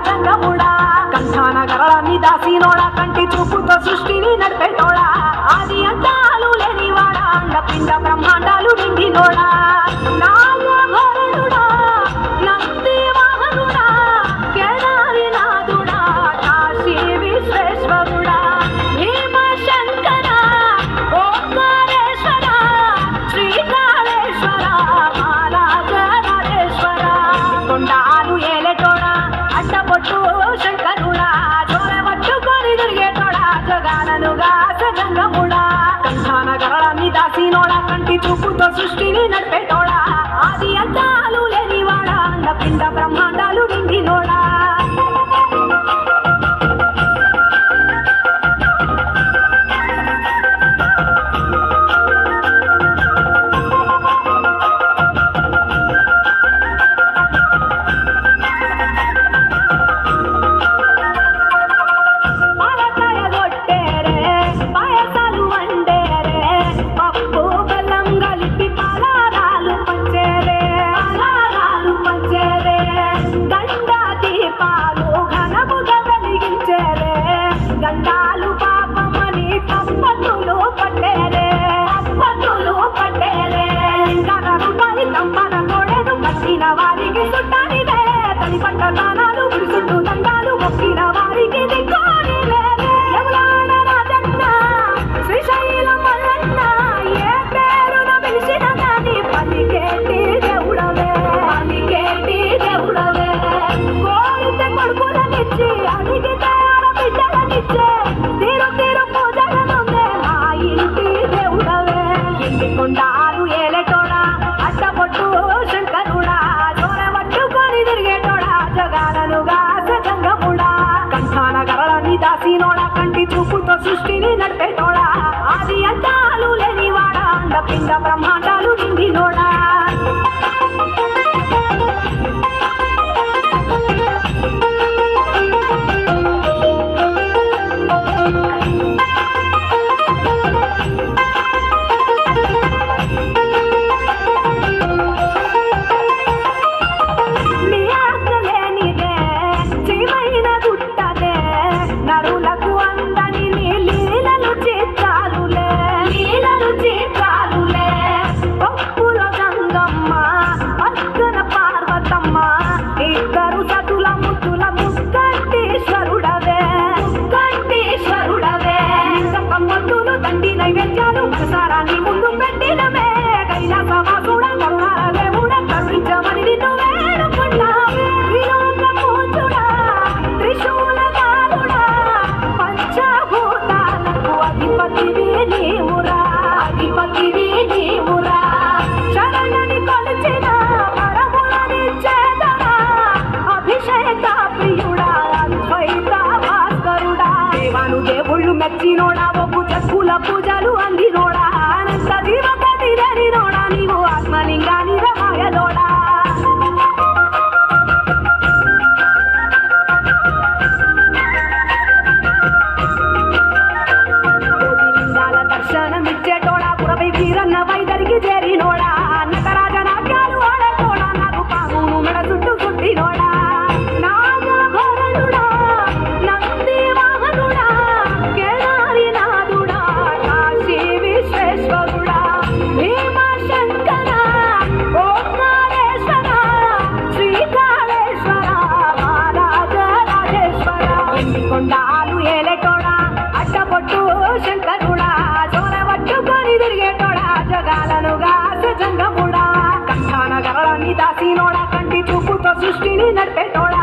జంగముడా కంఠాన గరళాన్ని దాసినోడా కంటి చూపుతో సృష్టిని నడిపేటోడా ఆది అంతాలు లేనివాడా అండపిండ బ్రహ్మాండాలు నిండినోడా నాగభరణుడా నంది వాహనుడా కేదారి నాథుడా కాశీ విశ్వేశ్వరుడా భీమ శంకర ఓంకారేశ్వర శ్రీకాళేశ్వర మహారాజరాజేశ్వర కొండాలు ఏలేటోడా అడ్డబొట్టు శంకరుడా జోరవట్టుకొని తిరిగేటోడా జగాలనుగా జంగముడా కంఠాన గరళాన్ని దాసినోడా కంటి చూపుతో సృష్టిని నడిపేటోడా ఆది అంతాలు లేనివాడా అండపిండ బ్రహ్మాండాలు నిండినోడా గండాలు పాపమని తప్పతులు పట్టేరే తప్పతులు పట్టేరే కరరుపై తంపన తోడేను పట్టిన వారికి సుట్టానిదే తని పంట దానాలు విసుట్టు దండాలు మొక్కిన వారికి దిక్కోని లేదే యములాన రాజన్న శ్రీశైలం మల్లన్న ఏ పేరున పిలిచిన గాని పలికేటి దేవుడవే పలికేటి దేవుడవే కోరితే కొడుకులనిచ్చి అడిగితే బిడ్డలనిచ్చే తీరు తీరు పూజలనుందే మా ఇంటి దేవుడవే ఇంటి కొండాలు ఏలేటోడా అడ్డబొట్టు శంకరుడా జోరవట్టుకొని తిరిగేటోడా జగాలనుగా జంగముడా కంఠాన గరళాన్ని దాసినోడా కంటి చూపుతో సృష్టిని నడిపేటోడా ఆది అంతాలు లేనివాడా అండపిండ బ్రహ్మాండాలు నిండినోడా నరులకు అందని లీలలు చిత్రాలులే లీలలు చిత్రాలులే పప్పుల గంగమ్మ పక్కన పార్వతమ్మ ఇద్దరు సతుల ముద్దుల ముక్కంటేశ్వరుడవే ముక్కంటేశ్వరుడవే ముద్దులు తండ్రి నైవేద్యాలు ప్రసారాన్ని ముందు పెట్టినమే కైలాసవాసుడ కరుణాల దేవుడ కరుణించమని నిన్ను వేడుకున్నావే విలోక పూజుడా త్రిశూల అధిపతివి నీవురా అధిపతివి నీవురా శరణని కొలిచిన వరములనిచ్చేదరా అభిషేక ప్రియుడా అద్వైత భాస్కరుడా దేవాను దేవుళ్ళు మెచ్చినోడా ఒప్పు చెక్కుల పూజలు అందినోడా అనంత జీవపతి ధరినోడా నీవు ఆత్మలింగాని రమాయలోడా దర్శనమిచ్చేటోడా పురవై వీరన్న వైదరికి చేరినోడా నటరాజ నాట్యాలు ఆడటోడా నాకు పామును మెడ చుట్టూ చుట్టినోడా నాగభరణుడా నంది వాహనుడా కేదారి నాథుడా కాశీ విశ్వేశ్వరుడా భీమ శంకర ఓంకారేశ్వర శ్రీకాళేశ్వర మహారాజరాజేశ్వర కొండాలు ఏలేటోడా అడ్డబొట్టు శంకరుడా జోరవట్టుకొని తిరిగేటోడా జగాలనుగా జంగముడా కంఠాన గరళాన్ని దాసినోడా కంటి చూపుతో సృష్టిని నడిపేటోడా